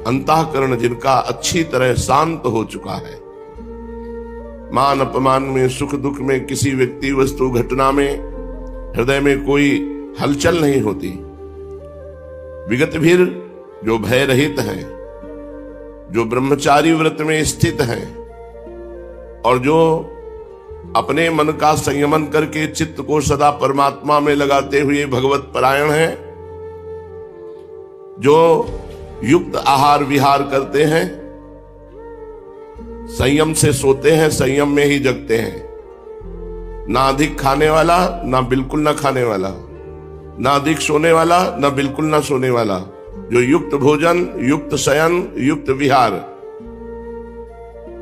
अंतःकरण जिनका अच्छी तरह शांत हो चुका है, मान अपमान में, सुख दुख में, किसी व्यक्ति वस्तु घटना में हृदय में कोई हलचल नहीं होती। विगत भीर जो भय रहित है, जो ब्रह्मचारी व्रत में स्थित है और जो अपने मन का संयमन करके चित्त को सदा परमात्मा में लगाते हुए भगवत परायण है, जो युक्त आहार विहार करते हैं, संयम से सोते हैं, संयम में ही जगते हैं, ना अधिक खाने वाला, ना बिल्कुल ना खाने वाला, ना अधिक सोने वाला, ना बिल्कुल ना सोने वाला, जो युक्त भोजन, युक्त शयन, युक्त विहार,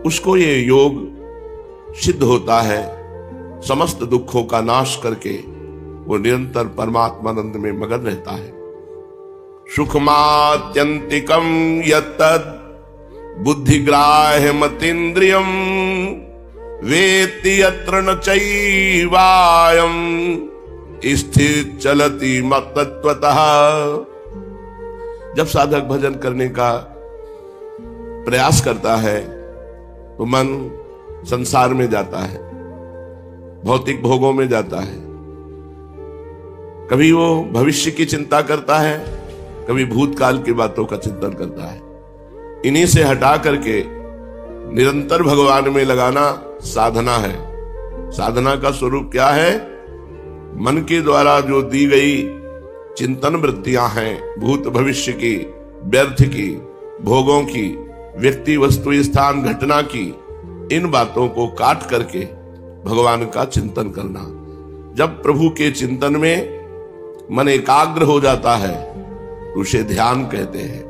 उसको ये योग सिद्ध होता है। समस्त दुखों का नाश करके वो निरंतर परमात्मानंद में मगन रहता है। सुखमात्यंतिकम यत्तद् बुद्धिग्राह्यमतीन्द्रियं वेत्ति यत्र न चैवायं स्थित चलति मत्तत्वतः। जब साधक भजन करने का प्रयास करता है तो मन संसार में जाता है, भौतिक भोगों में जाता है। कभी वो भविष्य की चिंता करता है, कभी भूतकाल की बातों का चिंतन करता है। इन्हीं से हटा करके निरंतर भगवान में लगाना साधना है। साधना का स्वरूप क्या है? मन के द्वारा जो दी गई चिंतन वृत्तियां हैं, भूत भविष्य की, व्यर्थ की, भोगों की, व्यक्ति वस्तु स्थान घटना की, इन बातों को काट करके भगवान का चिंतन करना। जब प्रभु के चिंतन में मन एकाग्र हो जाता है तो उसे ध्यान कहते हैं।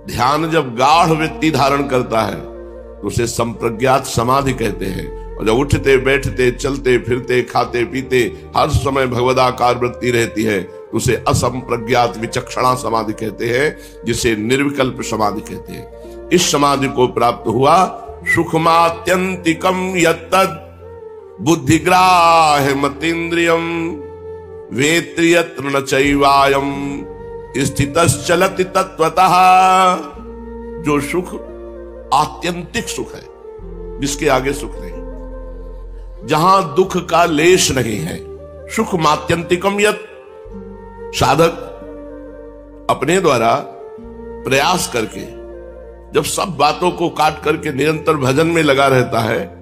ध्यान जब गाढ़ वृत्ति धारण करता है तो उसे संप्रज्ञात समाधि कहते हैं। और जब उठते बैठते चलते फिरते खाते पीते हर समय भगवदाकार वृत्ति रहती है तो उसे असंप्रज्ञात विचक्षणा समाधि कहते हैं, जिसे निर्विकल्प समाधि कहते हैं। इस समाधि को प्राप्त हुआ सुखमात्यंतिकम यत्तद् बुद्धिग्राह्यमतीन्द्रियं वेत्ति यत्र न चैवायं स्थितश्चलति तत्वतः। जो सुख आत्यंतिक सुख है, जिसके आगे सुख नहीं, जहां दुख का लेश नहीं है। सुखमात्यंतिकम यत्, साधक अपने द्वारा प्रयास करके जब सब बातों को काट करके निरंतर भजन में लगा रहता है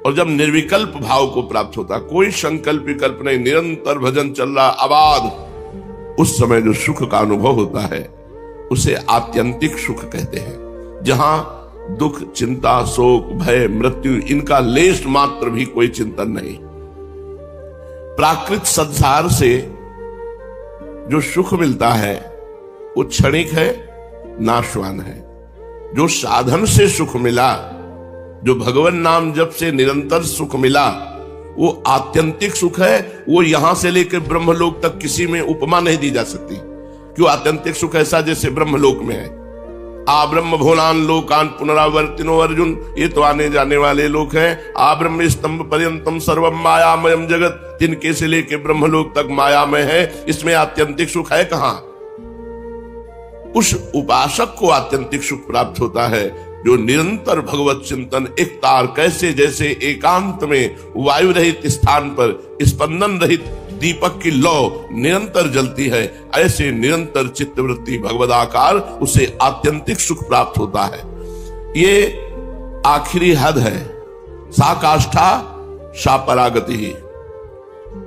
और जब निर्विकल्प भाव को प्राप्त होता, कोई संकल्प विकल्प नहीं, निरंतर भजन चल रहा अबाध, उस समय जो सुख का अनुभव होता है उसे आत्यंतिक सुख कहते हैं। जहां दुख, चिंता, शोक, भय, मृत्यु, इनका लेश मात्र भी कोई चिंतन नहीं। प्राकृत संसार से जो सुख मिलता है वो क्षणिक है, नाशवान है। जो साधन से सुख मिला, जो भगवान नाम जप से निरंतर सुख मिला, वो आत्यंतिक सुख है। वो यहां से लेकर ब्रह्मलोक तक किसी में उपमा नहीं दी जा सकती। क्यों? आत्यंतिक सुख ऐसा जैसे ब्रह्मलोक में है। आ ब्रह्म भोलान लोकान पुनरावर्तिनो अर्जुन, ये तो आने जाने वाले लोग हैं। आ ब्रह्म स्तंभ पर्यंतम सर्वम मायामयम जगत, तिनके से लेके ब्रह्मलोक तक मायामय है। इसमें आत्यंतिक सुख है कहां? उस उपासक को आत्यंतिक सुख प्राप्त होता है जो निरंतर भगवत चिंतन, एक तार कैसे जैसे एकांत में वायु रहित स्थान पर स्पंदन रहित दीपक की लौ निरंतर जलती है, ऐसे निरंतर चित्तवृत्ति भगवदाकार, उसे आत्यंतिक सुख प्राप्त होता है। ये आखिरी हद है। सा काष्ठा सा परागति ही,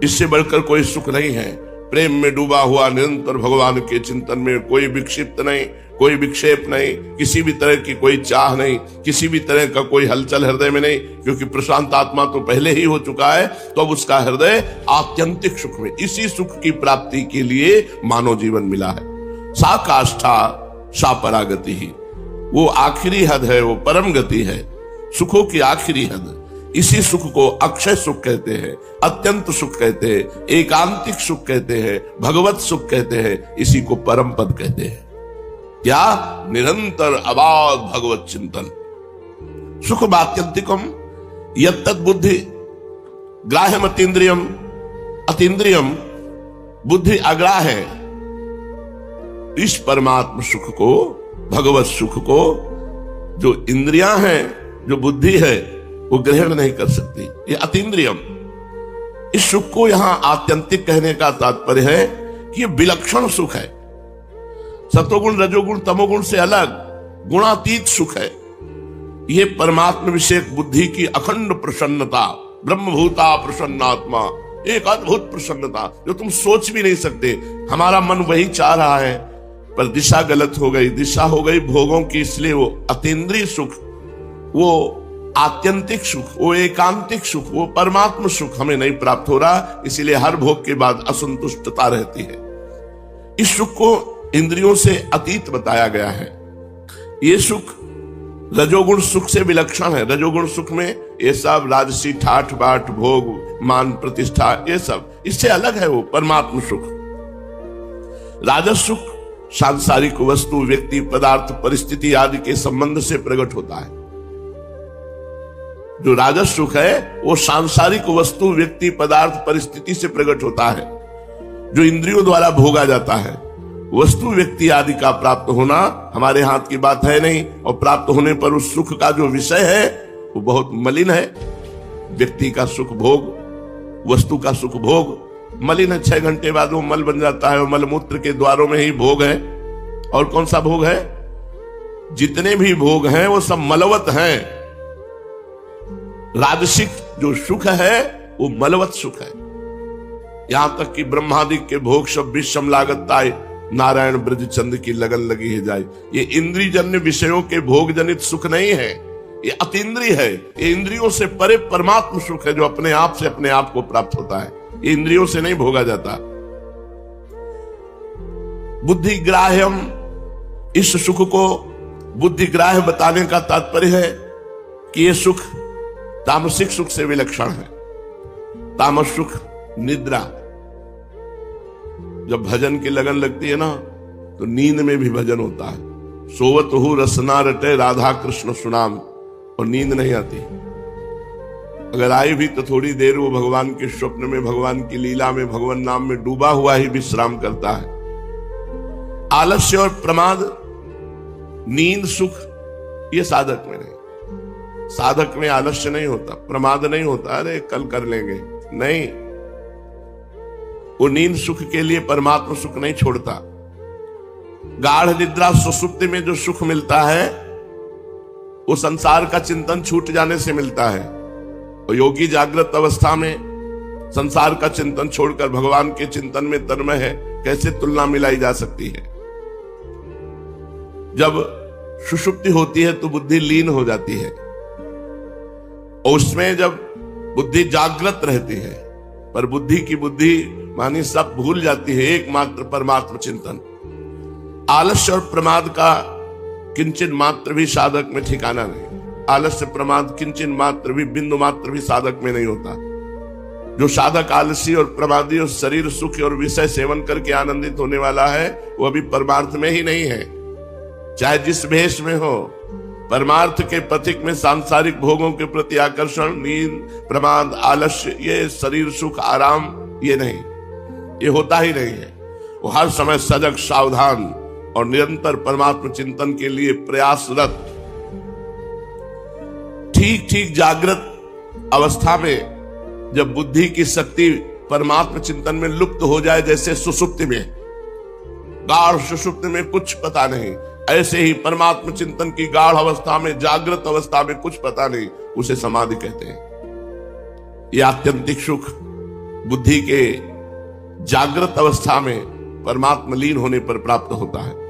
इससे बढ़कर कोई सुख नहीं है। प्रेम में डूबा हुआ निरंतर भगवान के चिंतन में कोई विक्षिप्त नहीं, कोई विक्षेप नहीं, किसी भी तरह की कोई चाह नहीं, किसी भी तरह का कोई हलचल हृदय में नहीं, क्योंकि प्रशांत आत्मा तो पहले ही हो चुका है। तो अब उसका हृदय आत्यंतिक सुख में, इसी सुख की प्राप्ति के लिए मानव जीवन मिला है। सा काष्ठा सा परागति ही, वो आखिरी हद है, वो परम गति है, सुखों की आखिरी हद। इसी सुख को अक्षय सुख कहते हैं, अत्यंत सुख कहते हैं, एकांतिक सुख कहते हैं, भगवत सुख कहते हैं, इसी को परम पद कहते हैं। क्या? निरंतर अबाध भगवत चिंतन। सुख आत्यंतिकम यत्तद् बुद्धि ग्राह्यम अतीन्द्रियम, अतीन्द्रियम बुद्धि अग्राह्य। इस परमात्म सुख को भगवत सुख को जो इंद्रियां हैं, जो बुद्धि है, वो ग्रहण नहीं कर सकती। ये अतीन्द्रियम। इस सुख को यहां आत्यंतिक कहने का तात्पर्य है कि ये विलक्षण सुख है, सतोगुण रजोगुण तमोगुण से अलग गुणातीत सुख है। ये परमात्म विषयक बुद्धि की अखंड प्रसन्नता, ब्रह्मभूता प्रसन्नात्मा, एक अद्भुत प्रसन्नता जो तुम सोच भी नहीं सकते। हमारा मन वही चाह रहा है पर दिशा गलत हो गई, दिशा हो गई भोगों की, इसलिए वो अतीन्द्रिय सुख, वो आत्यंतिक सुख, वो एकांतिक सुख, वो परमात्म सुख हमें नहीं प्राप्त हो रहा। इसीलिए हर भोग के बाद असंतुष्टता रहती है। इस सुख को इंद्रियों से अतीत बताया गया है। ये सुख रजोगुण सुख से विलक्षण है। रजोगुण सुख में ये सब राजसी ठाठ बाट भोग मान प्रतिष्ठा, ये सब इससे अलग है वो परमात्म सुख। राजस सुख सांसारिक वस्तु व्यक्ति पदार्थ परिस्थिति आदि के संबंध से प्रकट होता है। जो राजस सुख है वो सांसारिक वस्तु व्यक्ति पदार्थ परिस्थिति से प्रकट होता है, जो इंद्रियों द्वारा भोगा जाता है। वस्तु व्यक्ति आदि का प्राप्त होना हमारे हाथ की बात है नहीं, और प्राप्त होने पर उस सुख का जो विषय है वो बहुत मलिन है। व्यक्ति का सुख भोग, वस्तु का सुख भोग मलिन है। 6 घंटे बाद वो मल बन जाता है, वो मलमूत्र के द्वारों में ही भोग है। और कौन सा भोग है? जितने भी भोग हैं वो सब मलवत हैं। राजसिक जो सुख है वो मलवत सुख है। यहां तक कि ब्रह्मादिक के भोग सब विषम लागताय, नारायण ब्रज चंद की लगन लगी है जाए। ये इंद्रियजन्य विषयों के भोग जनित सुख नहीं है, ये अतीन्द्रिय है। ये इंद्रियों से परे परमात्म सुख है जो अपने आप से अपने आप को प्राप्त होता है। ये इंद्रियों से नहीं भोगा जाता। बुद्धिग्राह्यम, इस सुख को बुद्धिग्राह्य बताने का तात्पर्य है कि ये सुख तामसिक सुख से विलक्षण है। तामस सुख निद्रा, जब भजन की लगन लगती है ना तो नींद में भी भजन होता है। सोवत हूं रसना रटे राधा कृष्ण सुनाम, और नींद नहीं आती। अगर आई भी तो थोड़ी देर वो भगवान के स्वप्न में, भगवान की लीला में, भगवान नाम में डूबा हुआ ही विश्राम करता है। आलस्य और प्रमाद, नींद सुख, ये साधक में नहीं। साधक में आलस्य नहीं होता, प्रमाद नहीं होता, अरे कल कर लेंगे, नहीं। वो नींद सुख के लिए परमात्मा सुख नहीं छोड़ता। गाढ़ निद्रा सुसुप्ति में जो सुख मिलता है वो संसार का चिंतन छूट जाने से मिलता है। और योगी जागृत अवस्था में संसार का चिंतन छोड़कर भगवान के चिंतन में तन्मय है। कैसे तुलना मिलाई जा सकती है? जब सुषुप्ति होती है तो बुद्धि लीन हो जाती है, और उसमें जब बुद्धि जागृत रहती है, पर बुद्धि की बुद्धि मानी सब भूल जाती है, एकमात्र परमात्मा चिंतन। आलस्य और प्रमाद का किंचन मात्र भी साधक में ठिकाना नहीं। आलस्य प्रमाद किंचन मात्र भी, बिंदु मात्र भी साधक में नहीं होता। जो साधक आलसी और प्रमादी और शरीर सुख और विषय सेवन करके आनंदित होने वाला है वो अभी परमार्थ में ही नहीं है, चाहे जिस भेष में हो। परमार्थ के पथिक में सांसारिक भोगों के प्रति आकर्षण, नींद, प्रमाद, आलस्य, ये शरीर सुख आराम, ये नहीं, ये होता ही नहीं है। वो हर समय सजग, सावधान और निरंतर परमात्मा चिंतन के लिए प्रयासरत। ठीक ठीक जागृत अवस्था में जब बुद्धि की शक्ति परमात्मा चिंतन में लुप्त हो जाए, जैसे सुषुप्ति में, गाढ़ सुषुप्ति में कुछ पता नहीं, ऐसे ही परमात्मा चिंतन की गाढ़ अवस्था में, जागृत अवस्था में कुछ पता नहीं, उसे समाधि कहते हैं। यह आत्यंतिक सुख बुद्धि के जागृत अवस्था में परमात्मा लीन होने पर प्राप्त होता है।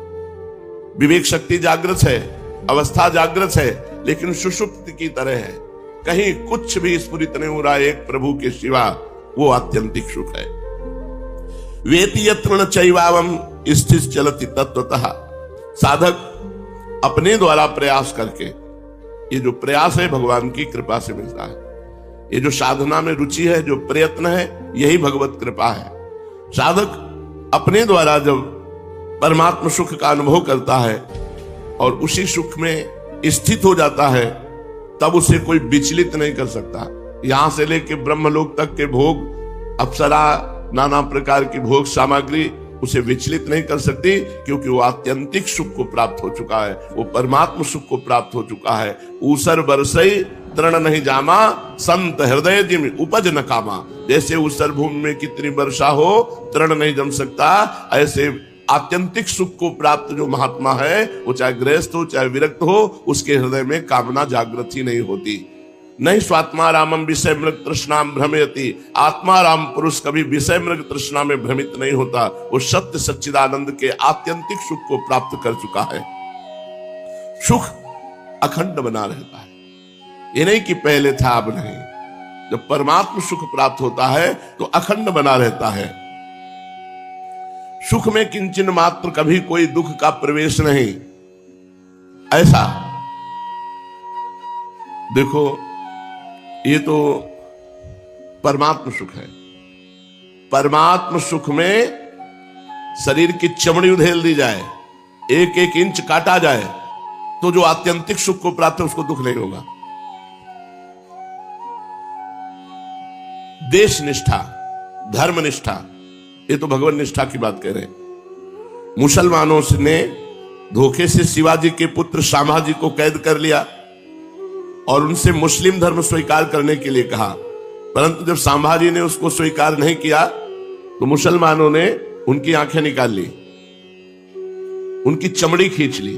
विवेक शक्ति जागृत है, अवस्था जागृत है, लेकिन सुषुप्ति की तरह है, कहीं कुछ भी स्फुरित नहीं हो रहा एक प्रभु के सिवा। वो आत्यंतिक सुख है। वेति यत्र चैवावम स्थित चलति तत्वतः। साधक अपने द्वारा प्रयास करके, ये जो प्रयास है भगवान की कृपा से मिलता है। ये जो साधना में रुचि है, जो प्रयत्न है, यही भगवत कृपा है। साधक अपने द्वारा जब परमात्मा सुख का अनुभव करता है और उसी सुख में स्थित हो जाता है, तब उसे कोई विचलित नहीं कर सकता। यहां से लेकर ब्रह्मलोक तक के भोग, अप्सरा, नाना प्रकार की भोग सामग्री, उसे विचलित नहीं कर सकती, क्योंकि वो आत्यंतिक सुख को प्राप्त हो चुका है, वो परमात्म सुख को प्राप्त हो चुका है। ऊसर बरसई तृण नहीं जामा, संत हृदय जिम उपज न कामा। जैसे ऊसर भूमि में कितनी वर्षा हो तृण नहीं जम सकता, ऐसे आत्यंतिक सुख को प्राप्त जो महात्मा है, वो चाहे गृहस्थ हो चाहे विरक्त हो, उसके हृदय में कामना जागृत ही नहीं होती। नहीं स्वात्मा रामम विषय मृग तृष्णाम भ्रमयति। आत्मा राम पुरुष कभी विषय मृग तृष्णा में भ्रमित नहीं होता, वो सत्य सच्चिदानंद के आत्यंतिक सुख को प्राप्त कर चुका है। सुख अखंड बना रहता है, ये नहीं कि पहले था अब नहीं। जब परमात्म सुख प्राप्त होता है तो अखंड बना रहता है। सुख में किंचन मात्र कभी कोई दुख का प्रवेश नहीं। ऐसा देखो, ये तो परमात्म सुख है। परमात्म सुख में शरीर की चमड़ी उधेल दी जाए, एक एक इंच काटा जाए, तो जो आत्यंतिक सुख को प्राप्त है उसको दुख नहीं होगा। देश निष्ठा, धर्म निष्ठा, ये तो भगवान निष्ठा की बात कह रहे हैं। मुसलमानों ने धोखे से शिवाजी के पुत्र संभाजी को कैद कर लिया और उनसे मुस्लिम धर्म स्वीकार करने के लिए कहा, परंतु जब संभाजी ने उसको स्वीकार नहीं किया तो मुसलमानों ने उनकी आंखें निकाल ली, उनकी चमड़ी खींच ली,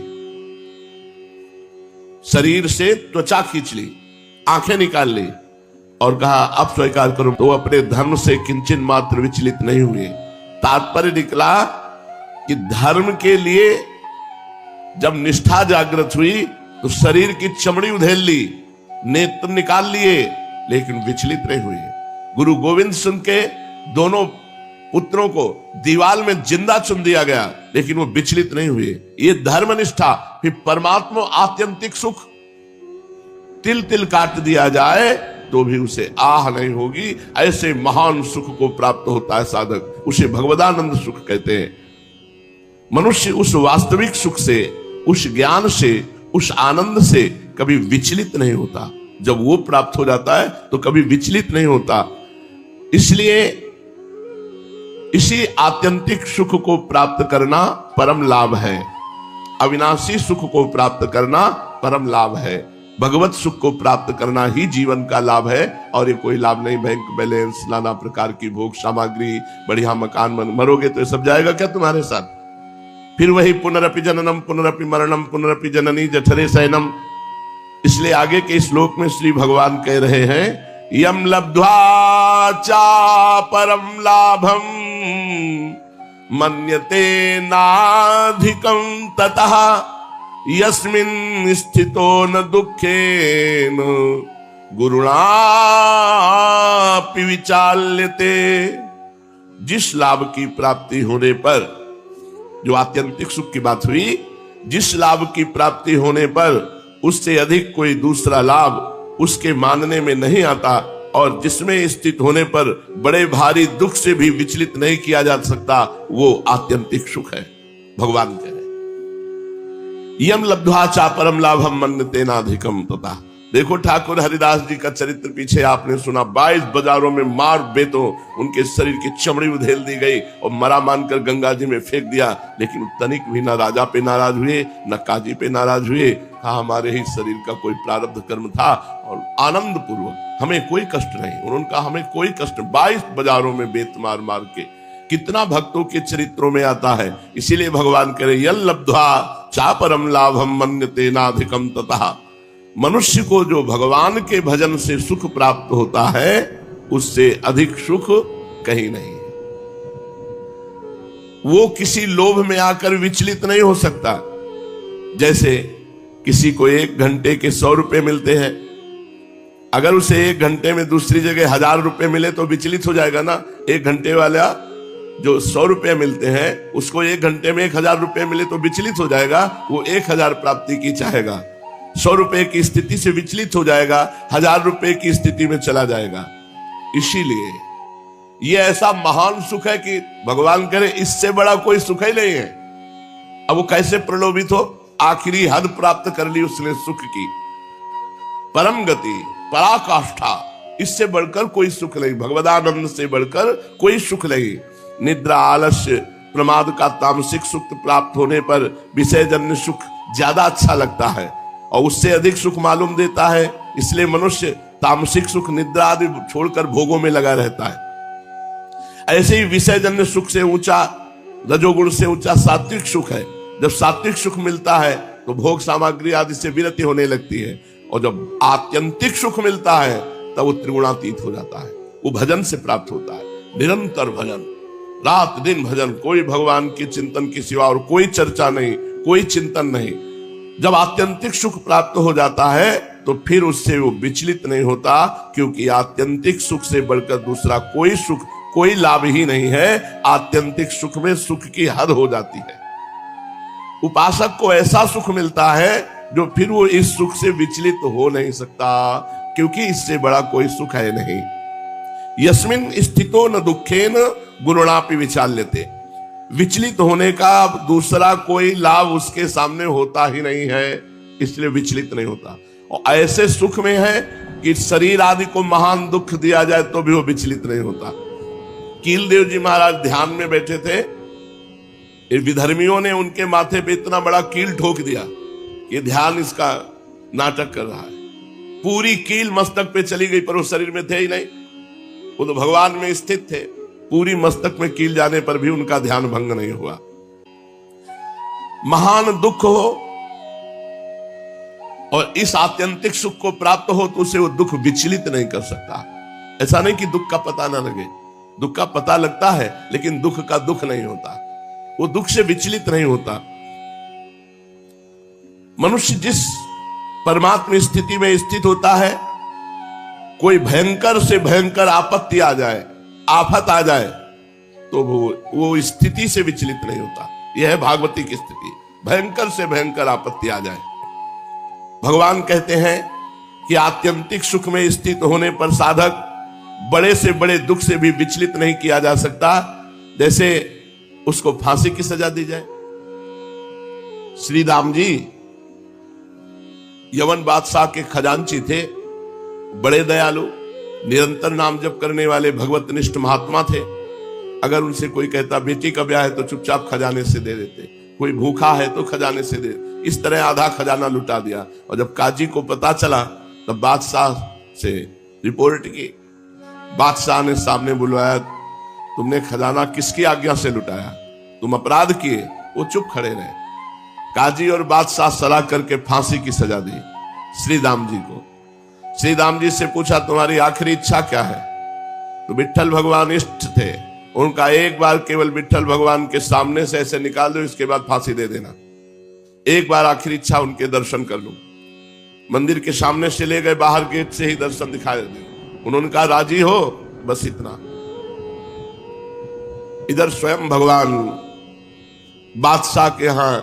शरीर से त्वचा खींच ली, आंखें निकाल ली और कहा अब स्वीकार करो। तो अपने धर्म से किंचन मात्र विचलित नहीं हुए। तात्पर्य निकला कि धर्म के लिए जब निष्ठा जागृत हुई तो शरीर की चमड़ी उधेल ली, नेत्र निकाल लिए, लेकिन विचलित नहीं हुए। गुरु गोविंद सिंह के दोनों पुत्रों को दीवाल में जिंदा चुन दिया गया, लेकिन वो विचलित नहीं हुए। ये धर्म निष्ठा। फिर परमात्मा आत्यंतिक सुख तिल तिल काट दिया जाए तो भी उसे आह नहीं होगी। ऐसे महान सुख को प्राप्त होता है साधक, उसे भगवदानंद सुख कहते हैं। मनुष्य उस वास्तविक सुख से, उस ज्ञान से, उस आनंद से कभी विचलित नहीं होता। जब वो प्राप्त हो जाता है तो कभी विचलित नहीं होता। इसलिए इसी आत्यंतिक सुख को प्राप्त करना परम लाभ है। अविनाशी सुख को प्राप्त करना परम लाभ है। भगवत सुख को प्राप्त करना ही जीवन का लाभ है, और ये कोई लाभ नहीं बैंक बैलेंस, नाना प्रकार की भोग सामग्री, बढ़िया मकान। मरोगे तो ये सब जाएगा क्या तुम्हारे साथ? फिर वही पुनरपि जननम पुनरपि मरणम पुनरपि जननी जठरे शयनम। इसलिए आगे के श्लोक में श्री भगवान कह रहे हैं, यम लब्ध्वा चा परम लाभम मन्यते नाधिकं ततः यस्मिन् स्थितो न दुःखेन गुरुणापि विचाल्यते। जिस लाभ की प्राप्ति होने पर, जो आत्यंतिक सुख की बात हुई, जिस लाभ की प्राप्ति होने पर उससे अधिक कोई दूसरा लाभ उसके मानने में नहीं आता, और जिसमें स्थित होने पर बड़े भारी दुख से भी विचलित नहीं किया जा सकता, वो आत्यंतिक सुख है। भगवान कह रहे यम लब्ध्वा चा परम लाभम मन्यते नाधिकम तथा। देखो ठाकुर हरिदास जी का चरित्र पीछे आपने सुना। 22 बाजारों में मार बेतो उनके शरीर की चमड़ी उधेल दी गई और मरा मानकर गंगा जी में फेंक दिया, लेकिन तनिक भी ना राजा पे नाराज हुए, न काजी पे नाराज हुए। कहा हमारे ही शरीर का कोई प्रारब्ध कर्म था और आनंद पूर्वक, हमें कोई कष्ट नहीं। उन्होंने कहा हमें कोई कष्ट। 22 बाजारों में बेत मार मार के, कितना भक्तों के चरित्रों में आता है। इसीलिए भगवान कह रहे यल लब्ध्वा चा परम लाभम मन्यते नाधिकम ततः। मनुष्य को जो भगवान के भजन से सुख प्राप्त होता है, उससे अधिक सुख कहीं नहीं है। वो किसी लोभ में आकर विचलित नहीं हो सकता। जैसे किसी को 1 घंटे के 100 रुपए मिलते हैं, अगर उसे 1 घंटे में दूसरी जगह 1000 रुपए मिले तो विचलित हो जाएगा ना। 1 घंटे वाला जो 100 रुपए मिलते हैं, उसको 1 घंटे में 1000 रुपए मिले तो विचलित हो जाएगा। वो 1000 प्राप्ति की चाहेगा, 100 रुपए की स्थिति से विचलित हो जाएगा, 1000 रुपए की स्थिति में चला जाएगा। इसीलिए ये ऐसा महान सुख है कि भगवान करे इससे बड़ा कोई सुख ही नहीं है। अब वो कैसे प्रलोभित हो, आखिरी हद प्राप्त कर ली उसने सुख की, परम गति, पराकाष्ठा। इससे बढ़कर कोई सुख नहीं, भगवदानंद से बढ़कर कोई सुख नहीं। निद्रा, आलस्य, प्रमाद का तामसिक सुख प्राप्त होने पर विषयजन्य सुख ज्यादा अच्छा लगता है और उससे अधिक सुख मालूम देता है, इसलिए मनुष्य तामसिक सुख निद्रा आदि छोड़कर भोगों में लगा रहता है। ऐसे ही विषयजन्य सुख से ऊंचा, रजोगुण से ऊंचा सात्विक सुख है। जब सात्विक सुख मिलता है तो भोग सामग्री आदि से विरति होने लगती है, और जब आत्यंतिक सुख मिलता है तब वो त्रिगुणातीत हो जाता है। वो भजन से प्राप्त होता है, निरंतर भजन, रात दिन भजन, कोई भगवान के चिंतन की सिवा और कोई चर्चा नहीं, कोई चिंतन नहीं। जब आत्यंतिक सुख प्राप्त हो जाता है तो फिर उससे वो विचलित नहीं होता, क्योंकि आत्यंतिक सुख से बढ़कर दूसरा कोई सुख, कोई लाभ ही नहीं है। आत्यंतिक सुख में सुख की हद हो जाती है। उपासक को ऐसा सुख मिलता है जो फिर वो इस सुख से विचलित हो नहीं सकता, क्योंकि इससे बड़ा कोई सुख है नहीं। यस्मिन स्थितो न दुखेन गुरुणापि विचाल्यते, विचलित होने का दूसरा कोई लाभ उसके सामने होता ही नहीं है, इसलिए विचलित नहीं होता। और ऐसे सुख में है कि शरीर आदि को महान दुख दिया जाए तो भी वो विचलित नहीं होता। कीलदेव जी महाराज ध्यान में बैठे थे, विधर्मियों ने उनके माथे पे इतना बड़ा कील ठोक दिया कि ध्यान इसका नाटक कर रहा है। पूरी कील मस्तक पे चली गई, पर वो शरीर में थे ही नहीं, वो तो भगवान में स्थित थे। पूरी मस्तक में कील जाने पर भी उनका ध्यान भंग नहीं हुआ। महान दुख हो और इस आत्यंतिक सुख को प्राप्त हो तो उसे वो दुख विचलित नहीं कर सकता। ऐसा नहीं कि दुख का पता ना लगे, दुख का पता लगता है, लेकिन दुख का दुख नहीं होता, वो दुख से विचलित नहीं होता। मनुष्य जिस परमात्मा स्थिति में स्थित होता है, कोई भयंकर से भयंकर आपत्ति आ जाए, आफत आ जाए, तो वो स्थिति से विचलित नहीं होता। यह है भागवती की स्थिति। भयंकर से भयंकर आपत्ति आ जाए, भगवान कहते हैं कि आत्यंतिक सुख में स्थित होने पर साधक बड़े से बड़े दुख से भी विचलित नहीं किया जा सकता। जैसे उसको फांसी की सजा दी जाए। श्री राम जी यवन बादशाह के खजांची थे, बड़े दयालु, निरंतर नाम जप करने वाले भगवतनिष्ठ महात्मा थे। अगर उनसे कोई कहता बेटी का ब्याह है तो चुपचाप खजाने से दे देते, कोई भूखा है तो खजाने से दे। इस तरह आधा खजाना लुटा दिया। और जब काजी को पता चला तब बादशाह से रिपोर्ट की। बादशाह ने सामने बुलवाया, तुमने खजाना किसकी आज्ञा से लुटाया, तुम अपराध किए। वो चुप खड़े रहे। काजी और बादशाह सलाह करके फांसी की सजा दी श्री राम जी को। श्री राम जी से पूछा तुम्हारी आखिरी इच्छा क्या है, तो विट्ठल भगवान इष्ट थे, उनका एक बार केवल विट्ठल भगवान के सामने से ऐसे निकाल दो, इसके बाद फांसी दे देना। एक बार आखिरी इच्छा उनके दर्शन कर लूं। मंदिर के सामने से ले गए, बाहर गेट से ही दर्शन दिखाई दे। उन्होंने कहा राजी हो, बस इतना। इधर स्वयं भगवान बादशाह के यहां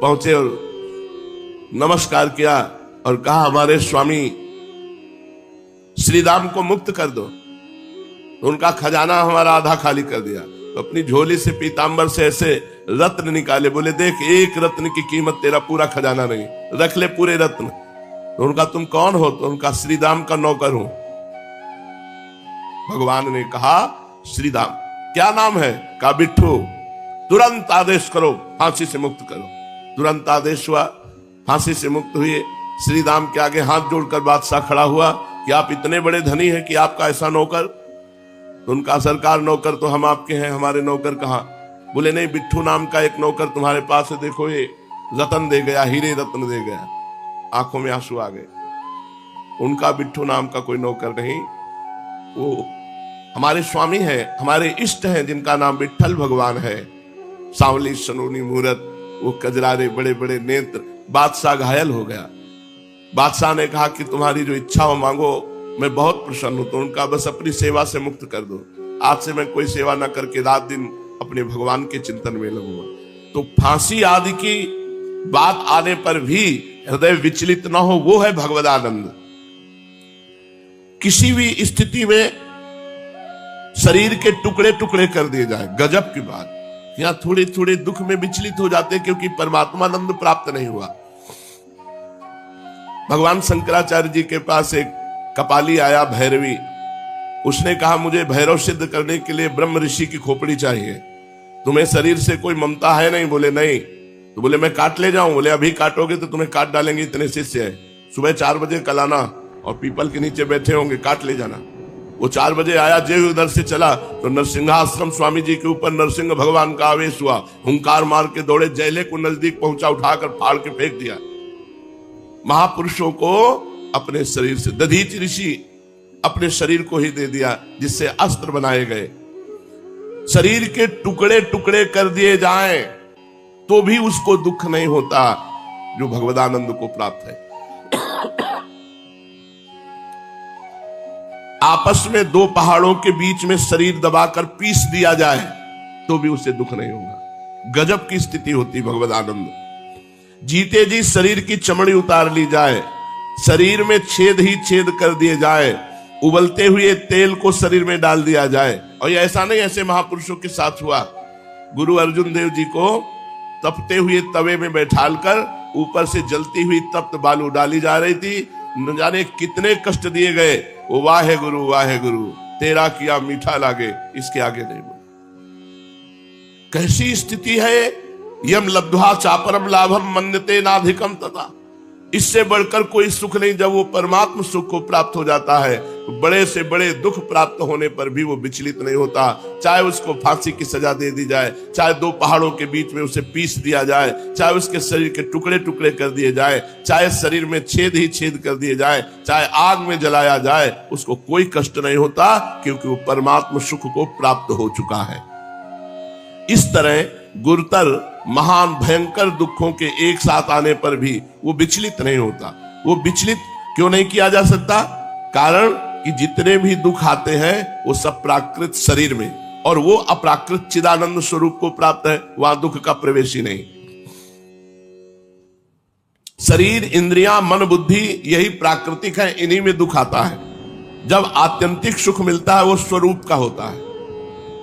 पहुंचे और नमस्कार किया और कहा हमारे स्वामी श्री राम को मुक्त कर दो। तो उनका खजाना हमारा आधा खाली कर दिया। तो अपनी झोली से पीतांबर से ऐसे रत्न निकाले, बोले देख एक रत्न की कीमत तेरा पूरा खजाना नहीं, रख ले पूरे रत्न। तो उनका तुम कौन हो, तो उनका श्री राम का नौकर हूं। भगवान ने कहा श्री राम क्या नाम है, का बिट्ठू, तुरंत आदेश करो फांसी से मुक्त करो। तुरंत आदेश हुआ, फांसी से मुक्त हुए। श्री राम के आगे हाथ जोड़कर बादशाह खड़ा हुआ कि आप इतने बड़े धनी हैं कि आपका ऐसा नौकर। तो उनका सरकार नौकर तो हम आपके हैं, हमारे नौकर कहाँ। बोले नहीं, बिट्ठू नाम का एक नौकर तुम्हारे पास है, देखो ये रतन दे गया, हीरे रत्न दे गया। आंखों में आंसू आ गए। उनका बिट्ठू नाम का कोई नौकर नहीं, वो हमारे स्वामी हैं, हमारे इष्ट हैं, जिनका नाम विट्ठल भगवान है। सांवली सनूनी मूरत, वो कजरारे बड़े बड़े नेत्र। बादशाह घायल हो गया। बादशाह ने कहा कि तुम्हारी जो इच्छा हो मांगो, मैं बहुत प्रसन्न हूं। तो उनका बस अपनी सेवा से मुक्त कर दो, आज से मैं कोई सेवा न करके रात दिन अपने भगवान के चिंतन में लगूंगा। तो फांसी आदि की बात आने पर भी हृदय विचलित न हो, वो है भगवदानंद। किसी भी स्थिति में शरीर के टुकड़े टुकड़े कर दिए जाए, गजब की बात। यहां थोड़े थोड़े दुख में विचलित हो जाते क्योंकि परमात्मानंद प्राप्त नहीं हुआ। भगवान शंकराचार्य जी के पास एक कपाली आया, भैरवी। उसने कहा मुझे भैरव सिद्ध करने के लिए ब्रह्म ऋषि की खोपड़ी चाहिए। तुम्हें शरीर से कोई ममता है नहीं? बोले नहीं। तो बोले मैं काट ले जाऊं? बोले अभी काटोगे तो तुम्हें काट डालेंगे, इतने शिष्य हैं। सुबह 4 बजे कल आना और पीपल के नीचे बैठे होंगे, काट ले जाना। वो 4 बजे आया, जे उधर से चला तो नरसिंहाश्रम स्वामी जी के ऊपर नरसिंह भगवान का आवेश हुआ। हुंकार मार के दौड़े, जयले को नजदीक पहुंचा, उठाकर फाड़ के फेंक दिया। महापुरुषों को अपने शरीर से, दधीच ऋषि अपने शरीर को ही दे दिया जिससे अस्त्र बनाए गए। शरीर के टुकड़े टुकड़े कर दिए जाएं तो भी उसको दुख नहीं होता जो भगवदानंद को प्राप्त है। आपस में 2 पहाड़ों के बीच में शरीर दबाकर पीस दिया जाए तो भी उसे दुख नहीं होगा। गजब की स्थिति होती भगवदानंद। जीते जी शरीर की चमड़ी उतार ली जाए, शरीर में छेद ही छेद कर दिए जाए, उबलते हुए तेल को शरीर में डाल दिया जाए। और ऐसा नहीं, ऐसे महापुरुषों के साथ हुआ। गुरु अर्जुन देव जी को तपते हुए तवे में बैठालकर ऊपर से जलती हुई तप्त बालू डाली जा रही थी। न जाने कितने कष्ट दिए गए। वो वाहे गुरु तेरा किया मीठा लागे, इसके आगे नहीं बोल। कैसी स्थिति है। यम लब्ध्वा चापरम लाभम मन्यते नाधिकम तथा। इससे बढ़कर कोई सुख नहीं। जब वो परमात्म सुख को प्राप्त हो जाता है तो बड़े से बड़े दुख प्राप्त होने पर भी वो विचलित नहीं होता। चाहे उसको फांसी की सजा दे दी जाए, चाहे 2 पहाड़ों के बीच में उसे पीस दिया जाए, चाहे उसके शरीर के टुकड़े टुकड़े कर दिए जाए, चाहे शरीर में छेद ही छेद कर दिए जाए, चाहे आग में जलाया जाए, उसको कोई कष्ट नहीं होता क्योंकि वो परमात्म सुख को प्राप्त हो चुका है। इस तरह गुरुतर महान भयंकर दुखों के एक साथ आने पर भी वो विचलित नहीं होता। वो विचलित क्यों नहीं किया जा सकता? कारण कि जितने भी दुख आते हैं वो सब प्राकृत शरीर में, और वो अप्राकृत चिदानंद स्वरूप को प्राप्त है, वहां दुख का प्रवेश ही नहीं। शरीर, इंद्रियां, मन, बुद्धि यही प्राकृतिक है, इन्हीं में दुख आता है। जब आत्यंतिक सुख मिलता है वो स्वरूप का होता है।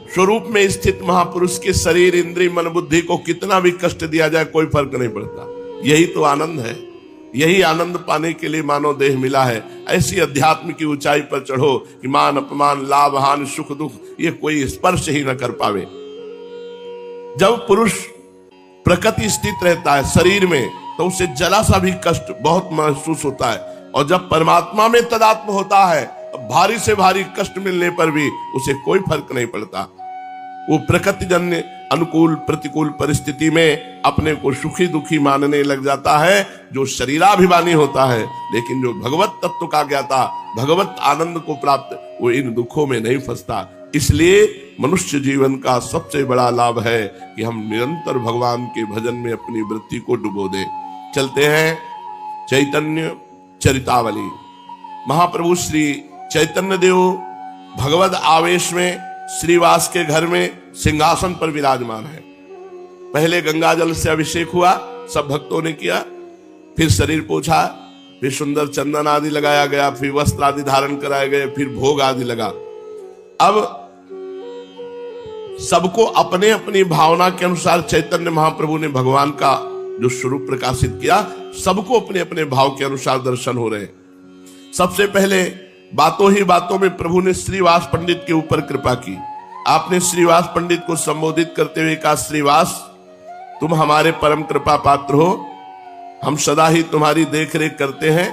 स्वरूप में स्थित महापुरुष के शरीर, इंद्रिय, मन, बुद्धि को कितना भी कष्ट दिया जाए कोई फर्क नहीं पड़ता। यही तो आनंद है। यही आनंद पाने के लिए मानव देह मिला है। ऐसी अध्यात्म की ऊंचाई पर चढ़ो कि मान अपमान, लाभ हानि, सुख दुख ये कोई स्पर्श ही न कर पावे। जब पुरुष प्रकृति स्थित रहता है शरीर में तो उसे जरा सा भी कष्ट बहुत महसूस होता है, और जब परमात्मा में तदात्म होता है भारी से भारी कष्ट मिलने पर भी उसे कोई फर्क नहीं पड़ता। वो प्रकृति जन्य अनुकूल प्रतिकूल परिस्थिति में अपने को सुखी दुखी मानने लग जाता है जो शरीराभिमानी होता है। लेकिन जो भगवत तत्व का ज्ञाता, भगवत आनंद को प्राप्त, वो इन दुखों में नहीं फंसता। इसलिए मनुष्य जीवन का सबसे बड़ा लाभ है कि हम निरंतर भगवान के भजन में अपनी वृत्ति को डुबो दें। चलते हैं चैतन्य चरितावली। महाप्रभु श्री चैतन्य देव भगवद आवेश में श्रीवास के घर में सिंहासन पर विराजमान है। पहले गंगा जल से अभिषेक हुआ, सब भक्तों ने किया, फिर शरीर पोछा, फिर सुंदर चंदन आदि लगाया गया, फिर वस्त्र आदि धारण कराए गए, फिर भोग आदि लगा। अब सबको अपने अपनी भावना के अनुसार चैतन्य महाप्रभु ने भगवान का जो स्वरूप प्रकाशित किया, सबको अपने अपने भाव के अनुसार दर्शन हो रहे हैं। सबसे पहले बातों ही बातों में प्रभु ने श्रीवास पंडित के ऊपर कृपा की। आपने श्रीवास पंडित को संबोधित करते हुए कहा, श्रीवास तुम हमारे परम कृपा पात्र हो, हम सदा ही तुम्हारी देख रेख करते हैं।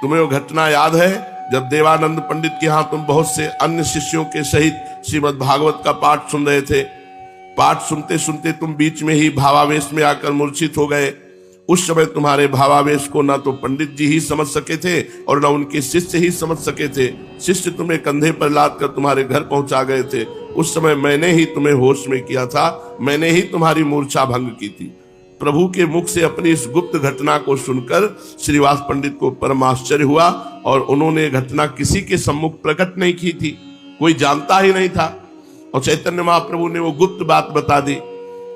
तुम्हें वो घटना याद है जब देवानंद पंडित के यहाँ तुम बहुत से अन्य शिष्यों के सहित श्रीमद् भागवत का पाठ सुन रहे थे। पाठ सुनते सुनते तुम बीच में ही भावावेश में आकर मूर्छित हो गए। उस समय तुम्हारे भावावेश को ना तो पंडित जी ही समझ सके थे और ना उनके शिष्य ही समझ सके थे। शिष्य तुम्हें कंधे पर लाद कर तुम्हारे घर पहुंचा गए थे। उस समय मैंने ही तुम्हें होश में किया था, मैंने ही तुम्हारी मूर्छा भंग की थी। प्रभु के मुख से अपनी इस गुप्त घटना को सुनकर श्रीवास पंडित को परम आश्चर्य हुआ, और उन्होंने घटना किसी के सम्मुख प्रकट नहीं की थी, कोई जानता ही नहीं था, और चैतन्य महाप्रभु ने वो गुप्त बात बता दी।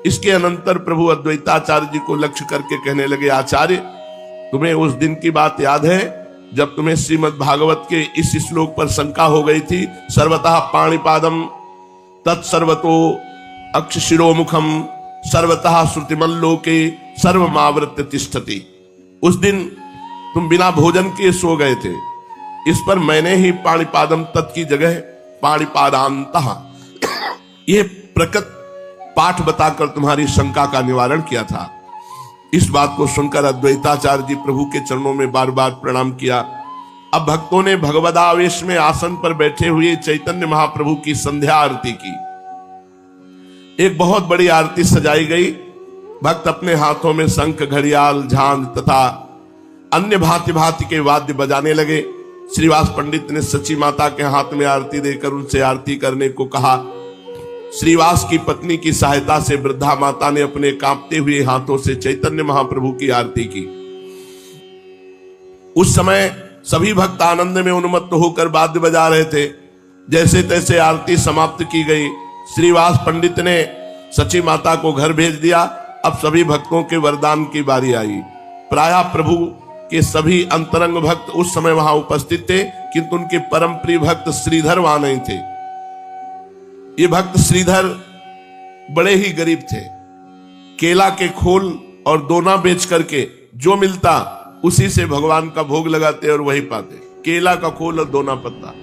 इसके अनंतर प्रभु अद्वैताचार्य जी को लक्ष्य करके कहने लगे, आचार्य तुम्हें उस दिन की बात याद है जब तुम्हें श्रीमद् भागवत के इस श्लोक पर शंका हो गई थी, सर्वतः पाणिपादम तत्सर्वतो अक्षशिरोमुखम सर्वतः श्रुतिमल्लोके सर्वमावृत्य तिष्ठति। उस दिन तुम बिना भोजन के सो गए थे। इस पर मैंने ही पाणिपादम तत् की जगह पाणिपादांतः, ये प्रकृत पाठ बताकर तुम्हारी शंका का निवारण किया था। इस बात को सुनकर अद्वैताचार्य जी प्रभु के चरणों में बार बार प्रणाम किया। अब भक्तों ने भगवदावेश में आसन पर बैठे हुए चैतन्य महाप्रभु की संध्या आरती की। एक बहुत बड़ी आरती सजाई गई। भक्त अपने हाथों में शंख, घड़ियाल, झांझ तथा अन्य भांति भांति के वाद्य बजाने लगे। श्रीवास पंडित ने सची माता के हाथ में आरती देकर उनसे आरती करने को कहा। श्रीवास की पत्नी की सहायता से वृद्धा माता ने अपने कांपते हुए हाथों से चैतन्य महाप्रभु की आरती की। उस समय सभी भक्त आनंद में उन्मत्त होकर वाद्य बजा रहे थे। जैसे तैसे आरती समाप्त की गई। श्रीवास पंडित ने सची माता को घर भेज दिया। अब सभी भक्तों के वरदान की बारी आई। प्रायः प्रभु के सभी अंतरंग भक्त उस समय वहां उपस्थित थे, किंतु उनके परम प्रिय भक्त श्रीधर वहां नहीं थे। ये भक्त श्रीधर बड़े ही गरीब थे। केला के खोल और दोना बेच करके जो मिलता उसी से भगवान का भोग लगाते और वही पाते। केला का खोल और दोना पत्ता।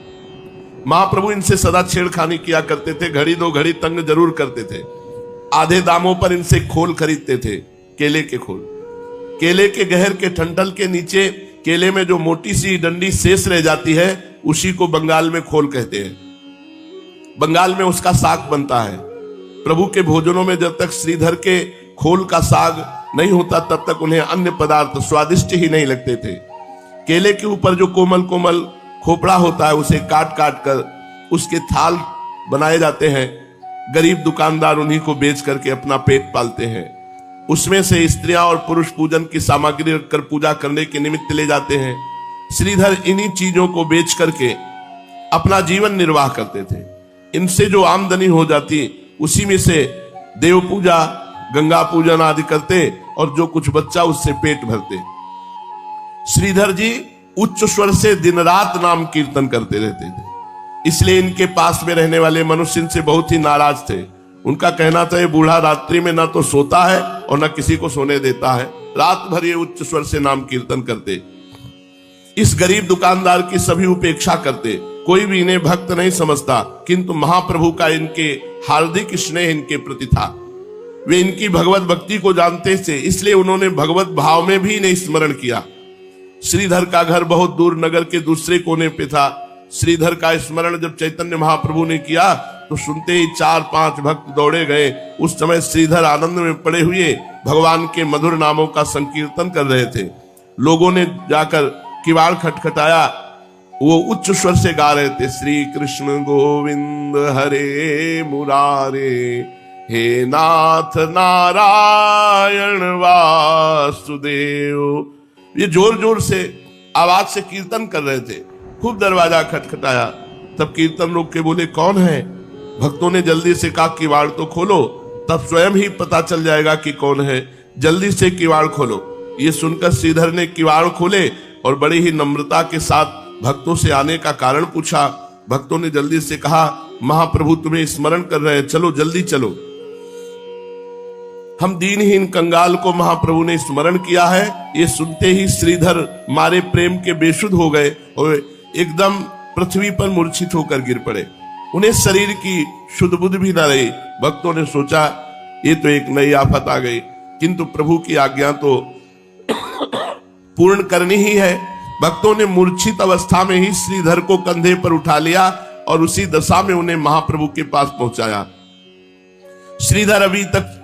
महाप्रभु इनसे सदा छेड़खानी किया करते थे। घड़ी दो घड़ी तंग जरूर करते थे। आधे दामों पर इनसे खोल खरीदते थे, केले के खोल। केले के गहर के ठंडल के नीचे केले में जो मोटी सी डंडी शेष रह जाती है, उसी को बंगाल में खोल कहते हैं। बंगाल में उसका साग बनता है। प्रभु के भोजनों में जब तक श्रीधर के खोल का साग नहीं होता तब तक उन्हें अन्य पदार्थ स्वादिष्ट ही नहीं लगते थे। केले के ऊपर जो कोमल कोमल खोपड़ा होता है, उसे काट काट कर उसके थाल बनाए जाते हैं। गरीब दुकानदार उन्हीं को बेच करके अपना पेट पालते हैं। उसमें से स्त्रियां और पुरुष पूजन की सामग्री रखकर पूजा करने के निमित्त ले जाते हैं। श्रीधर इन्हीं चीजों को बेच करके अपना जीवन निर्वाह करते थे। इनसे जो आमदनी हो जाती उसी में से देव पूजा, गंगा पूजन आदि करते और जो कुछ बच्चा उससे पेट भरते। श्रीधर जी उच्च स्वर से दिन रात नाम कीर्तन करते रहते थे। इसलिए इनके पास में रहने वाले मनुष्य इनसे बहुत ही नाराज थे। उनका कहना था ये बूढ़ा रात्रि में ना तो सोता है और ना किसी को सोने देता है। रात भर ये उच्च स्वर से नाम कीर्तन करते। इस गरीब दुकानदार की सभी उपेक्षा करते। कोई भी इन्हें भक्त नहीं समझता, किंतु महाप्रभु का इनके हार्दिक स्नेह इनके प्रति था। वे इनकी भगवत भक्ति को जानते थे, इसलिए उन्होंने भगवत भाव में भी इन्हें स्मरण किया। श्रीधर का घर बहुत दूर नगर के दूसरे कोने पे था। श्रीधर का स्मरण जब चैतन्य महाप्रभु ने किया तो सुनते ही 4-5 भक्त दौड़े गए। उस समय श्रीधर आनंद में पड़े हुए भगवान के मधुर नामों का संकीर्तन कर रहे थे। लोगों ने जाकर किवाड़ खटखटाया। वो उच्च स्वर से गा रहे थे, श्री कृष्ण गोविंद हरे मुरारे, हे नाथ नारायण वासुदेव। ये जोर जोर से आवाज से कीर्तन कर रहे थे। खूब दरवाजा खटखटाया। तब कीर्तन रोक के बोले, कौन है? भक्तों ने जल्दी से कहा, किवाड़ तो खोलो, तब स्वयं ही पता चल जाएगा कि कौन है। जल्दी से किवाड़ खोलो। ये सुनकर श्रीधर ने किवाड़ खोले और बड़ी ही नम्रता के साथ भक्तों से आने का कारण पूछा। भक्तों ने जल्दी से कहा, महाप्रभु तुम्हें स्मरण कर रहे हैं, चलो जल्दी चलो। हम दीनहीन कंगाल को महाप्रभु ने स्मरण किया है। ये सुनते ही श्रीधर मारे प्रेम के बेसुध हो गए और एकदम पृथ्वी पर मूर्छित होकर गिर पड़े। उन्हें शरीर की शुद्ध बुद्ध भी न रही। भक्तों ने सोचा ये तो एक नई आफत आ गई, किंतु प्रभु की आज्ञा तो पूर्ण करनी ही है। भक्तों ने मूर्छित अवस्था में ही श्रीधर को कंधे पर उठा लिया और उसी दशा में उन्हें महाप्रभु के पास पहुंचाया। श्रीधर अभी तक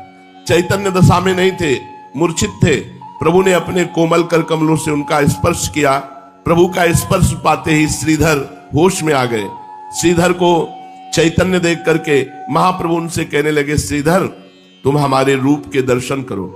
चैतन्य दशा में नहीं थे, मूर्छित थे। प्रभु ने अपने कोमल कर कमलों से उनका स्पर्श किया। प्रभु का स्पर्श पाते ही श्रीधर होश में आ गए। श्रीधर को चैतन्य देख करके महाप्रभु उनसे कहने लगे, श्रीधर तुम हमारे रूप के दर्शन करो,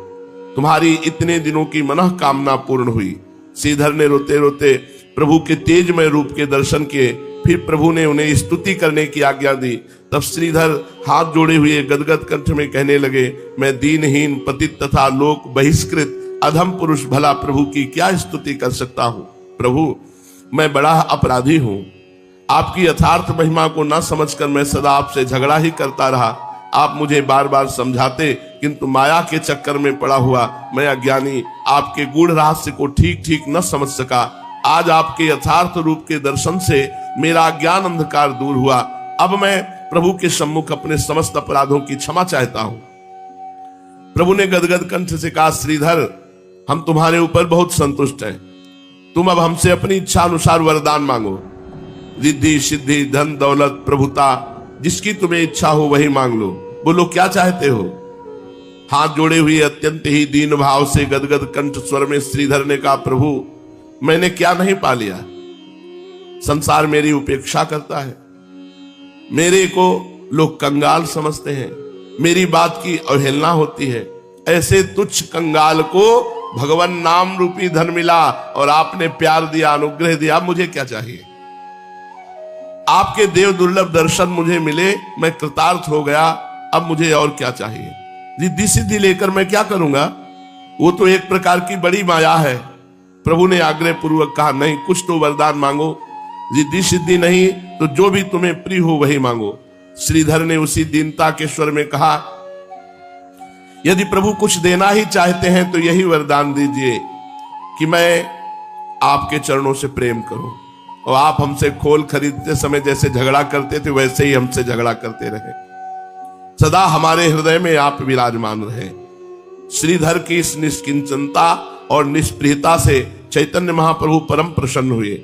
तुम्हारी इतने दिनों की मनोकामना पूर्ण हुई। श्रीधर ने रोते रोते प्रभु के तेजमय रूप के दर्शन किए। फिर प्रभु ने उन्हें स्तुति करने की आज्ञा दी। तब श्रीधर हाथ जोड़े हुए गदगद कंठ में कहने लगे, मैं दीनहीन पतित तथा लोक बहिष्कृत अधम पुरुष भला प्रभु की क्या स्तुति कर सकता हूं। प्रभु मैं बड़ा अपराधी हूं। आपकी यथार्थ महिमा को न समझकर मैं सदा आपसे झगड़ा ही करता रहा। आप मुझे बार बार समझाते, किंतु माया के चक्कर में पड़ा हुआ मैं अज्ञानी आपके गूढ़ रहस्य को ठीक ठीक न समझ सका। आज आपके यथार्थ रूप के दर्शन से मेरा अज्ञान अंधकार दूर हुआ। अब मैं प्रभु के सम्मुख अपने समस्त अपराधों की क्षमा चाहता हूं। प्रभु ने गदगद कंठ से कहा, श्रीधर, हम तुम्हारे ऊपर बहुत संतुष्ट हैं। तुम अब हमसे अपनी इच्छा अनुसार वरदान मांगो। रिद्धि सिद्धि धन दौलत प्रभुता जिसकी तुम्हें इच्छा हो वही मांग लो। बोलो क्या चाहते हो। हाथ जोड़े हुए अत्यंत ही दीन भाव से गदगद कंठ स्वर में श्रीधर ने कहा, प्रभु मैंने क्या नहीं पा लिया। संसार मेरी उपेक्षा करता है, मेरे को लोग कंगाल समझते हैं, मेरी बात की अवहेलना होती है। ऐसे तुच्छ कंगाल को भगवान नाम रूपी धन मिला और आपने प्यार दिया, अनुग्रह दिया। मुझे क्या चाहिए। आपके देव दुर्लभ दर्शन मुझे मिले, मैं कृतार्थ हो गया। अब मुझे और क्या चाहिए। रिद्धि सिद्धि लेकर मैं क्या करूंगा। वो तो एक प्रकार की बड़ी माया है। प्रभु ने आग्रह पूर्वक कहा, नहीं, कुछ तो वरदान मांगो। रिद्धि सिद्धि नहीं तो जो भी तुम्हें प्रिय हो वही मांगो। श्रीधर ने उसी दीनता के स्वर में कहा, यदि प्रभु कुछ देना ही चाहते हैं तो यही वरदान दीजिए कि मैं आपके चरणों से प्रेम करूं और आप हमसे खोल खरीदते समय जैसे झगड़ा करते थे वैसे ही हमसे झगड़ा करते रहे। सदा हमारे हृदय में आप विराजमान रहे। श्रीधर की इस निष्किंचनता और निष्प्रियता से चैतन्य महाप्रभु परम प्रसन्न हुए।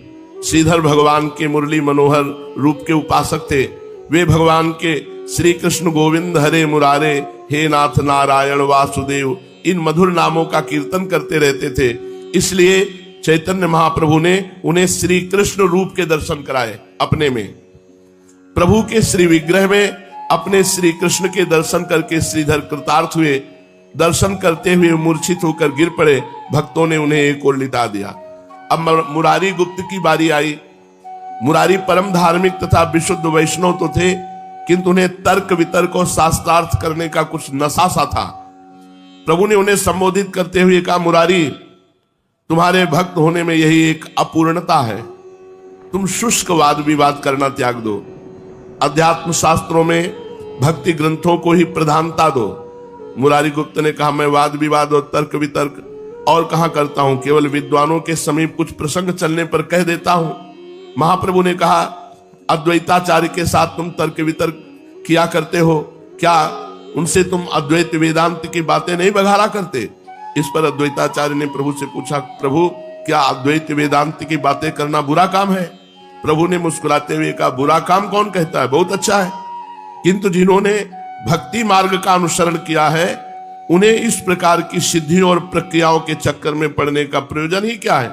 श्रीधर भगवान के मुरली मनोहर रूप के उपासक थे। वे भगवान के श्री कृष्ण गोविंद हरे मुरारे, हे नाथ नारायण वासुदेव, इन मधुर नामों का कीर्तन करते रहते थे। इसलिए चैतन्य महाप्रभु ने उन्हें श्री कृष्ण रूप के दर्शन कराए। अपने में प्रभु के श्री विग्रह में अपने श्री कृष्ण के दर्शन करके श्रीधर कृतार्थ हुए। दर्शन करते हुए मूर्छित होकर गिर पड़े। भक्तों ने उन्हें एक ओर लिटा दिया। अब मुरारी गुप्त की बारी आई। मुरारी परम धार्मिक तथा विशुद्ध वैष्णव तो थे, किंतु उन्हें तर्क वितर्क और शास्त्रार्थ करने का कुछ नशा सा था। प्रभु ने उन्हें संबोधित करते हुए कहा, मुरारी, तुम्हारे भक्त होने में यही एक अपूर्णता है। तुम शुष्क वाद विवाद करना त्याग दो। अध्यात्म शास्त्रों में भक्ति ग्रंथों को ही प्रधानता दो। मुरारी गुप्त ने कहा, मैं वाद विवाद और तर्क वितर्क और कहां करता हूं, केवल विद्वानों के समीप कुछ प्रसंग चलने पर कह देता हूं। महाप्रभु ने कहा, अद्वैताचार्य के साथ तुम तर्क वितर्क किया करते हो, क्या उनसे तुम अद्वैत वेदांत की बातें नहीं बघारा करते। इस पर अद्वैताचार्य ने प्रभु से पूछा, प्रभु क्या अद्वैत वेदांत की बातें करना बुरा काम है। प्रभु ने मुस्कुराते हुए कहा, बुरा काम कौन कहता है, बहुत अच्छा है। किंतु जिन्होंने भक्ति मार्ग का अनुसरण किया है उन्हें इस प्रकार की सिद्धियों और प्रक्रियाओं के चक्कर में पड़ने का प्रयोजन ही क्या है।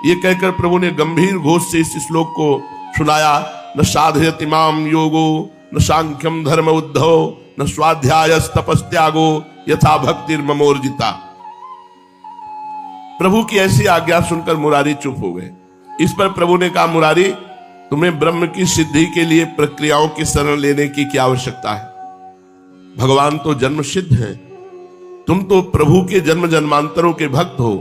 ये कहकर प्रभु ने गंभीर घोष से इस श्लोक को सुनाया, न साधयति माम योगो न सांख्यम धर्म उद्धव न स्वाध्याय तपस्त्यागो यथा भक्तिर्ममोर्जिता। प्रभु की ऐसी आज्ञा सुनकर मुरारी चुप हो गए। इस पर प्रभु ने कहा, मुरारी, तुम्हें ब्रह्म की सिद्धि के लिए प्रक्रियाओं की शरण लेने की क्या आवश्यकता है। भगवान तो जन्म सिद्ध हैं। तुम तो प्रभु के जन्म जन्मांतरों के भक्त हो।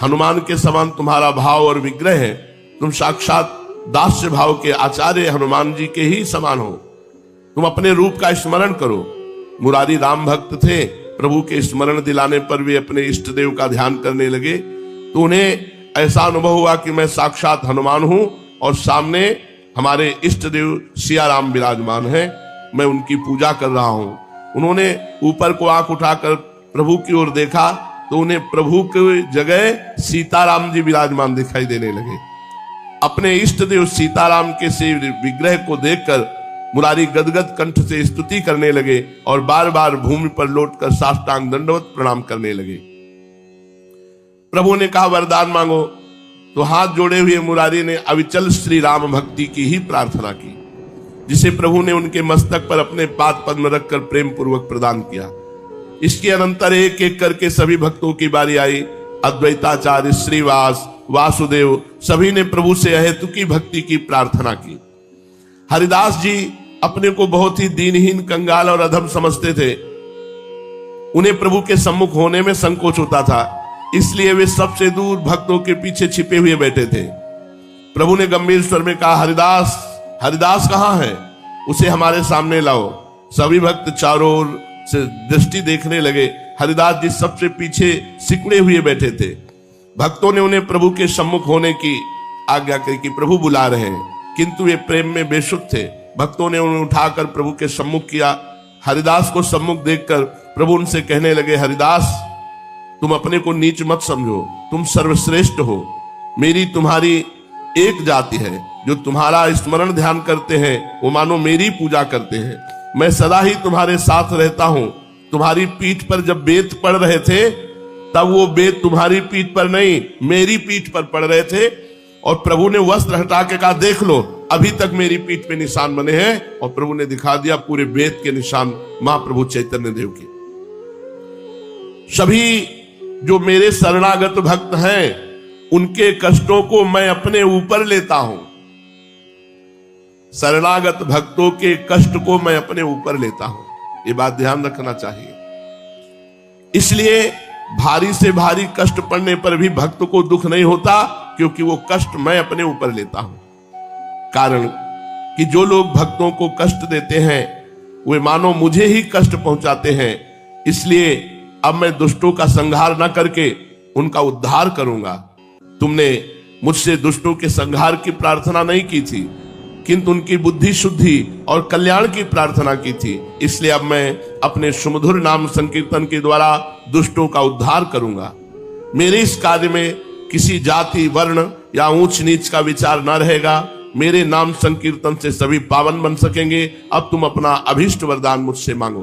हनुमान के समान तुम्हारा भाव और विग्रह है। तुम साक्षात दास्य भाव के आचार्य हनुमान जी के ही समान हो। तुम अपने रूप का स्मरण करो। मुरारी राम भक्त थे। प्रभु के स्मरण दिलाने पर वे अपने इष्ट देव का ध्यान करने लगे तो उन्हें ऐसा अनुभव हुआ कि मैं साक्षात हनुमान हूं और सामने हमारे इष्ट देव सिया राम विराजमान हैं। मैं उनकी पूजा कर रहा हूं। उन्होंने ऊपर को आंख उठाकर प्रभु की ओर देखा तो उन्हें प्रभु की जगह सीताराम जी विराजमान दिखाई देने लगे। अपने इष्ट देव सीताराम के से विग्रह को देखकर मुरारी गदगद कंठ से स्तुति करने लगे और बार बार भूमि पर लौटकर साष्टांग दंडवत प्रणाम करने लगे। प्रभु ने कहा, वरदान मांगो। तो हाथ जोड़े हुए मुरारी ने अविचल श्री राम भक्ति की ही प्रार्थना की, जिसे प्रभु ने उनके मस्तक पर अपने पाद पद्म रखकर प्रेम पूर्वक प्रदान किया। इसके अनंतर एक एक करके सभी भक्तों की बारी आई। अद्वैताचार्य, श्रीवास, वासुदेव सभी ने प्रभु से अहेतुकी भक्ति की प्रार्थना की। हरिदास जी अपने को बहुत ही दीनहीन, कंगाल और अधम समझते थे। उन्हें प्रभु के सम्मुख होने में संकोच होता था, इसलिए वे सबसे दूर भक्तों के पीछे छिपे हुए बैठे थे। प्रभु ने गंभीर स्वर में कहा, हरिदास, हरिदास कहां है, उसे हमारे सामने लाओ। सभी भक्त चारों ओर से दृष्टि देखने लगे। हरिदास जी सबसे पीछे सिकुड़े हुए बैठे थे। भक्तों ने उन्हें प्रभु के सम्मुख होने की आज्ञा की कि प्रभु बुला रहे हैं, किंतु वे प्रेम में बेसुध थे। भक्तों ने उन्हें उठाकर प्रभु के सम्मुख किया। हरिदास को सम्मुख देखकर प्रभु उनसे कहने लगे, हरिदास, तुम अपने को नीच मत समझो, तुम सर्वश्रेष्ठ हो। मेरी तुम्हारी एक जाति है, जो तुम्हारा स्मरण ध्यान करते हैं वो मानो मेरी पूजा करते हैं। मैं सदा ही तुम्हारे साथ रहता हूं। तुम्हारी पीठ पर जब बेत पड़ रहे थे तब वो बेत तुम्हारी पीठ पर नहीं मेरी पीठ पर पड़ रहे थे, और प्रभु ने वस्त्र हटा के कहा, देख लो अभी तक मेरी पीठ पे निशान बने हैं। और प्रभु ने दिखा दिया पूरे बेत के निशान महाप्रभु चैतन्य देव के। सभी जो मेरे शरणागत भक्त हैं उनके कष्टों को मैं अपने ऊपर लेता हूं। शरणागत भक्तों के कष्ट को मैं अपने ऊपर लेता हूं, ये बात ध्यान रखना चाहिए। इसलिए भारी से भारी कष्ट पड़ने पर भी भक्त को दुख नहीं होता, क्योंकि वो कष्ट मैं अपने ऊपर लेता हूं। कारण कि जो लोग भक्तों को कष्ट देते हैं वे मानो मुझे ही कष्ट पहुंचाते हैं। इसलिए अब मैं दुष्टों का संहार न करके उनका उद्धार करूंगा। तुमने मुझसे दुष्टों के संहार की प्रार्थना नहीं की थी, किंतु उनकी बुद्धि शुद्धि और कल्याण की प्रार्थना की थी। इसलिए अब मैं अपने सुमधुर नाम संकीर्तन के द्वारा दुष्टों का उद्धार करूंगा। मेरे इस कार्य में किसी जाति, वर्ण या ऊंच नीच का विचार न रहेगा। मेरे नाम संकीर्तन से सभी पावन बन सकेंगे। अब तुम अपना अभीष्ट वरदान मुझसे मांगो।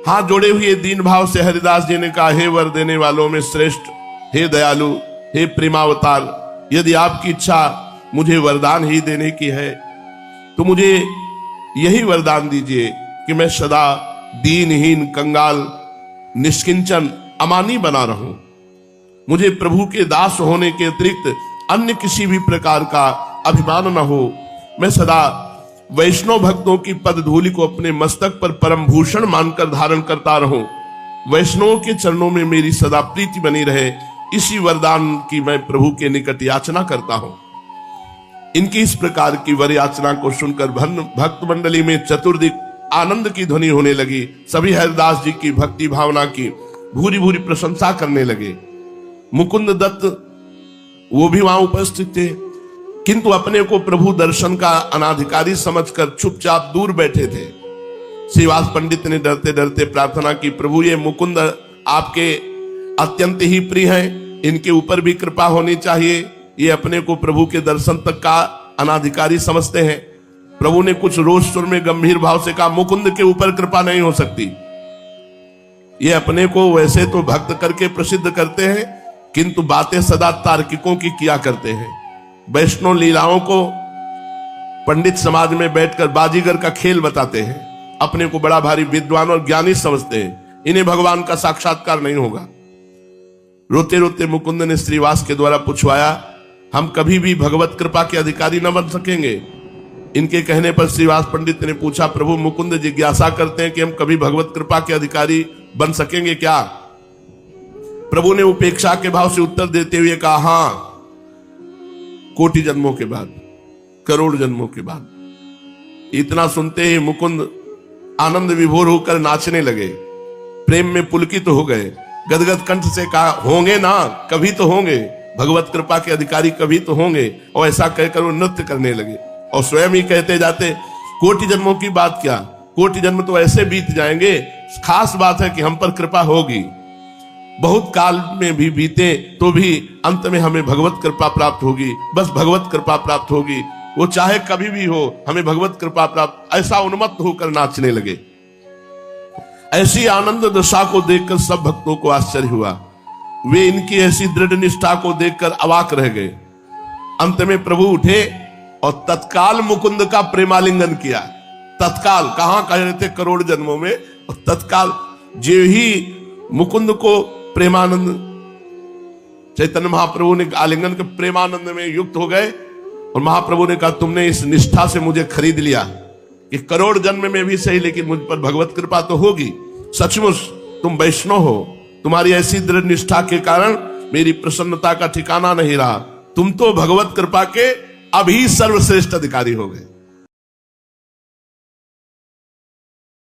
हाथ जोड़े हुए दीन भाव से हरिदास जी ने कहा, हे वर देने वालों में श्रेष्ठ, हे दयालु, हे प्रेमावतार, यदि आपकी इच्छा मुझे वरदान ही देने की है तो मुझे यही वरदान दीजिए कि मैं सदा दीनहीन, कंगाल, निष्किंचन, अमानी बना रहूं। मुझे प्रभु के दास होने के अतिरिक्त अन्य किसी भी प्रकार का अभिमान न हो। मैं सदा वैष्णव भक्तों की पद धूलि को अपने मस्तक पर परम भूषण मानकर धारण करता रहूं। वैष्णवों के चरणों में मेरी सदा प्रीति बनी रहे, इसी वरदान की मैं प्रभु के निकट याचना करता हूं। इनकी इस प्रकार की वर याचना को सुनकर भक्त मंडली में चतुर्दिक आनंद की ध्वनि होने लगी। सभी हरिदास जी की भक्ति भावना की भूरी भूरी प्रशंसा करने लगे। मुकुंद दत्त वो भी वहां उपस्थित थे, किंतु अपने को प्रभु दर्शन का अनाधिकारी समझकर चुपचाप दूर बैठे थे। श्रीवास पंडित ने डरते डरते प्रार्थना की, प्रभु ये मुकुंद आपके अत्यंत ही प्रिय हैं, इनके ऊपर भी कृपा होनी चाहिए। ये अपने को प्रभु के दर्शन तक का अनाधिकारी समझते हैं। प्रभु ने कुछ रोष सुर में गंभीर भाव से कहा, मुकुंद के ऊपर कृपा नहीं हो सकती। ये अपने को वैसे तो भक्त करके प्रसिद्ध करते हैं, किंतु बातें सदा तार्किकों की किया करते हैं। वैष्णव लीलाओं को पंडित समाज में बैठकर बाजीगर का खेल बताते हैं। अपने को बड़ा भारी विद्वान और ज्ञानी समझते हैं। इन्हें भगवान का साक्षात्कार नहीं होगा। रोते रोते मुकुंद ने श्रीवास के द्वारा पूछवाया, हम कभी भी भगवत कृपा के अधिकारी न बन सकेंगे। इनके कहने पर श्रीवास पंडित ने पूछा, प्रभु मुकुंद जिज्ञासा करते हैं कि हम कभी भगवत कृपा के अधिकारी बन सकेंगे क्या? प्रभु ने उपेक्षा के भाव से उत्तर देते हुए कहा, हां, कोटि जन्मों के बाद, करोड़ जन्मों के बाद। इतना सुनते ही मुकुंद आनंद विभोर होकर नाचने लगे, प्रेम में पुलकित हो गए। गदगद कंठ से कहा, होंगे ना, कभी तो होंगे, भगवत कृपा के अधिकारी कभी तो होंगे। और ऐसा कहकर वो नृत्य करने लगे और स्वयं ही कहते जाते, कोटि जन्मों की बात क्या, कोटि जन्म तो ऐसे बीत जाएंगे, खास बात है कि हम पर कृपा होगी। बहुत काल में भी बीते तो भी अंत में हमें भगवत कृपा प्राप्त होगी, बस भगवत कृपा प्राप्त होगी। वो चाहे कभी भी हो, हमें भगवत कृपा प्राप्त। ऐसा उन्मत्त होकर नाचने लगे। ऐसी आनंद दशा को देखकर सब भक्तों को आश्चर्य हुआ। वे इनकी ऐसी दृढ़ निष्ठा को देखकर अवाक रह गए। अंत में प्रभु उठे और तत्काल मुकुंद का प्रेमालिंगन किया। तत्काल, कहां कह रहे थे, करोड़ जन्मों में, और तत्काल जो ही मुकुंद को प्रेमानंद चैतन्य महाप्रभु ने आलिंगन के प्रेमानंद में युक्त हो गए। और महाप्रभु ने कहा, तुमने इस निष्ठा से मुझे खरीद लिया कि करोड़ जन्म में भी सही, लेकिन मुझ पर भगवत कृपा तो होगी। सचमुच तुम वैष्णव हो। तुम्हारी ऐसी दृढ़ निष्ठा के कारण मेरी प्रसन्नता का ठिकाना नहीं रहा। तुम तो भगवत कृपा के अभी सर्वश्रेष्ठ अधिकारी हो गए।